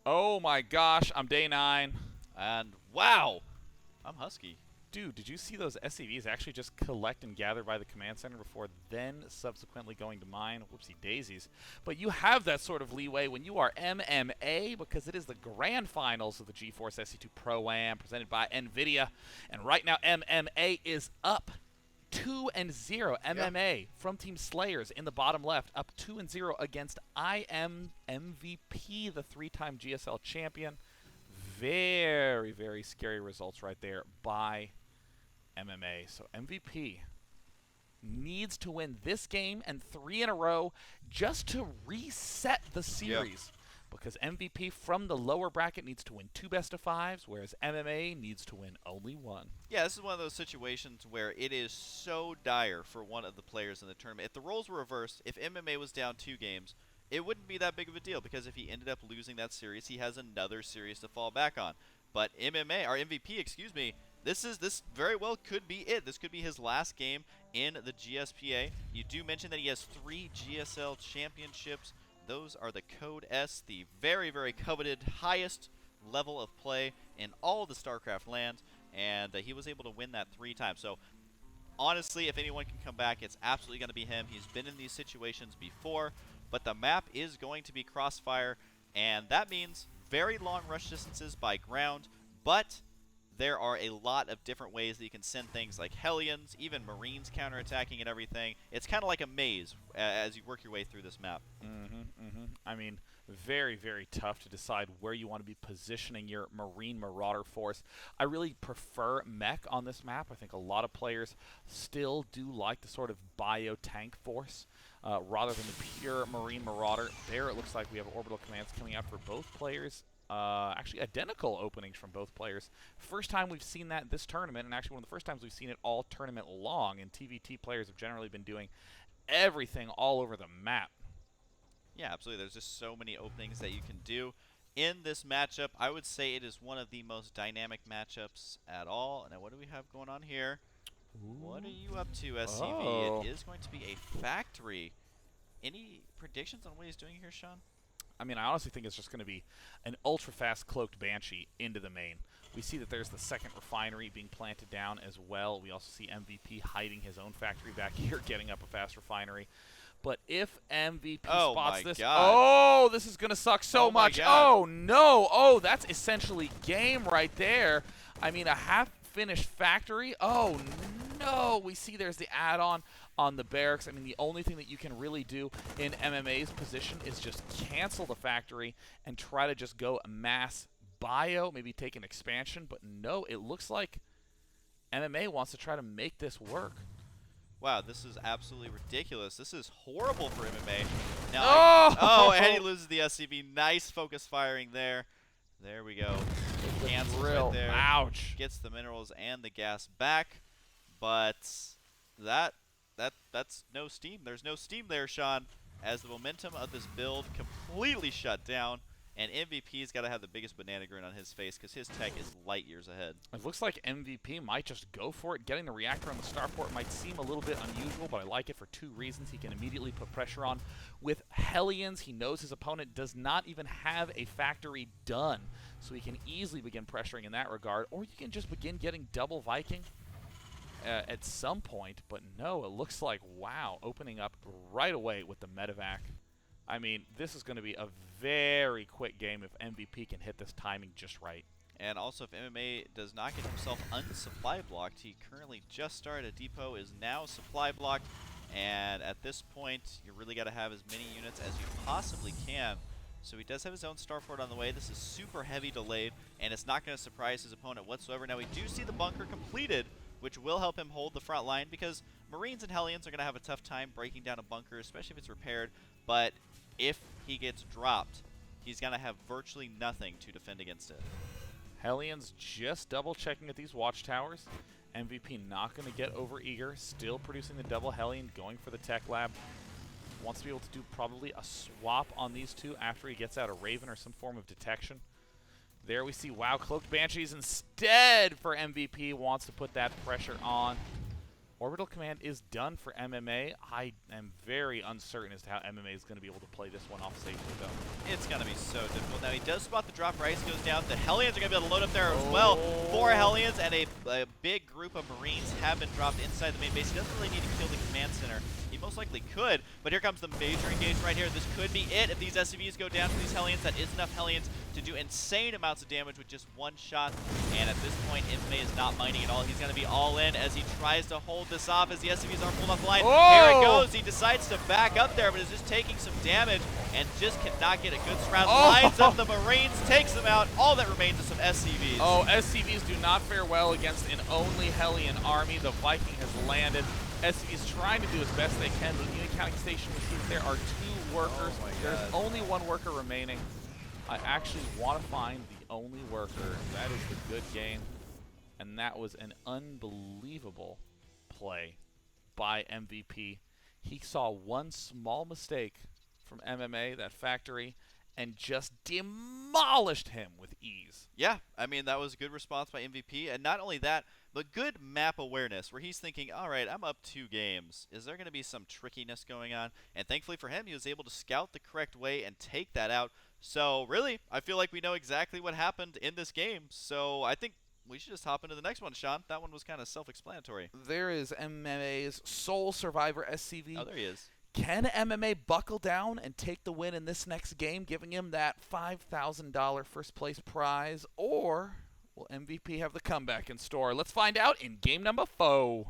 Oh my gosh, I'm day 9. And wow, I'm Husky. Dude, did you see those SCVs actually just collect and gather by the command center before then subsequently going to mine? Whoopsie daisies. But you have that sort of leeway when you are MMA because it is the grand finals of the GeForce SC2 Pro-Am presented by NVIDIA. And right now MMA is up 2-0. MMA from Team Slayers in the bottom left, up 2-0 against IMMvp, the 3-time GSL champion. Very, very scary results right there by MMA. So MVP needs to win this game and 3 in a row just to reset the series. Because MVP from the lower bracket needs to win 2 best-of-5s, whereas MMA needs to win only 1. Yeah, this is one of those situations where it is so dire for one of the players in the tournament. If the roles were reversed, if MMA was down 2 games, it wouldn't be that big of a deal because if he ended up losing that series, he has another series to fall back on. But MVP, excuse me, this very well could be it. This could be his last game in the GSPA. You do mention that he has 3 GSL championships. Those are the Code S, the very, very coveted highest level of play in all of the StarCraft lands, and he was able to win that 3 times. So honestly, if anyone can come back, it's absolutely going to be him. He's been in these situations before, but the map is going to be Crossfire, and that means very long rush distances by ground, but there are a lot of different ways that you can send things like Hellions, even Marines counterattacking and everything. It's kind of like a maze as you work your way through this map. I mean, very, very tough to decide where you want to be positioning your Marine Marauder force. I really prefer mech on this map. I think a lot of players still do like the sort of bio-tank force rather than the pure Marine Marauder. There it looks like we have orbital commands coming out for both players. Actually identical openings from both players. First time we've seen that this tournament, and actually one of the first times we've seen it all tournament long, and TVT players have generally been doing everything all over the map. Yeah, absolutely. There's just so many openings that you can do in this matchup. I would say it is one of the most dynamic matchups at all. Now, what do we have going on here? Ooh. What are you up to, SCV? Oh. It is going to be a factory. Any predictions on what he's doing here, Sean? I mean, I honestly think it's just going to be an ultra-fast cloaked Banshee into the main. We see that there's the second refinery being planted down as well. We also see MVP hiding his own factory back here, getting up a fast refinery. But if MVP spots this, oh, this is going to suck so much. Oh, no. Oh, that's essentially game right there. I mean, a half-finished factory. Oh, no. We see there's the add-on on the barracks. I mean, the only thing that you can really do in MMA's position is just cancel the factory and try to just go mass bio, maybe take an expansion. But no, it looks like MMA wants to try to make this work. Wow, this is absolutely ridiculous. This is horrible for MMA. Now, and he loses the SCV. Nice focus firing there. There we go. Cancels right there. Ouch. Gets the minerals and the gas back. But that's no steam. There's no steam there, Sean, as the momentum of this build completely shut down. And MVP's got to have the biggest banana grin on his face because his tech is light years ahead. It looks like MVP might just go for it. Getting the reactor on the starport might seem a little bit unusual, but I like it for 2 reasons. He can immediately put pressure on. With Hellions, he knows his opponent does not even have a factory done, so he can easily begin pressuring in that regard. Or you can just begin getting double Viking at some point. But no, it looks like, wow, opening up right away with the medevac. I mean, this is going to be a very quick game if MVP can hit this timing just right. And also, if MMA does not get himself unsupply blocked, he currently just started a depot, is now supply blocked, and at this point, you really got to have as many units as you possibly can. So he does have his own starport on the way. This is super heavy delayed, and it's not going to surprise his opponent whatsoever. Now, we do see the bunker completed, which will help him hold the front line, because Marines and Hellions are going to have a tough time breaking down a bunker, especially if it's repaired, but if he gets dropped, he's going to have virtually nothing to defend against it. Hellions just double-checking at these watchtowers. MVP not going to get over-eager, still producing the double Hellion, going for the tech lab. Wants to be able to do probably a swap on these two after he gets out a Raven or some form of detection. There we see, wow, Cloaked Banshees instead for MVP. Wants to put that pressure on. Orbital Command is done for MMA. I am very uncertain as to how MMA is going to be able to play this one off safely, though. It's going to be so difficult. Now, he does spot the drop. Rice goes down. The Hellions are going to be able to load up there as well. 4 Hellions and a big group of Marines have been dropped inside the main base. He doesn't really need to kill the command center. He most likely could, but here comes the major engagement right here. This could be it. If these SCVs go down to these Hellions, that is enough Hellions to do insane amounts of damage with just one shot. And at this point, IMMvp is not minding at all. He's going to be all in as he tries to hold this off as the SCVs are pulled off the line. Here it goes. He decides to back up there, but is just taking some damage and just cannot get a good surround. Lines up the Marines, takes them out. All that remains is some SCVs. Oh, SCVs do not fare well against an only Hellion army. The Viking has landed. SCVs trying to do as best they can, but the unit counting station we see that there are 2 workers. There's only 1 worker remaining. I actually want to find the only worker. That is the good game. And that was an unbelievable play by MVP. He saw one small mistake from MMA, that factory, and just demolished him with ease. Yeah, I mean, that was a good response by MVP. And not only that, but good map awareness where he's thinking, all right, I'm up 2 games. Is there going to be some trickiness going on? And thankfully for him, he was able to scout the correct way and take that out. So really, I feel like we know exactly what happened in this game. So I think we should just hop into the next one, Sean. That one was kind of self-explanatory. There is MMA's sole survivor SCV. Oh, there he is. Can MMA buckle down and take the win in this next game, giving him that $5,000 first place prize? Or will MVP have the comeback in store? Let's find out in game number 4.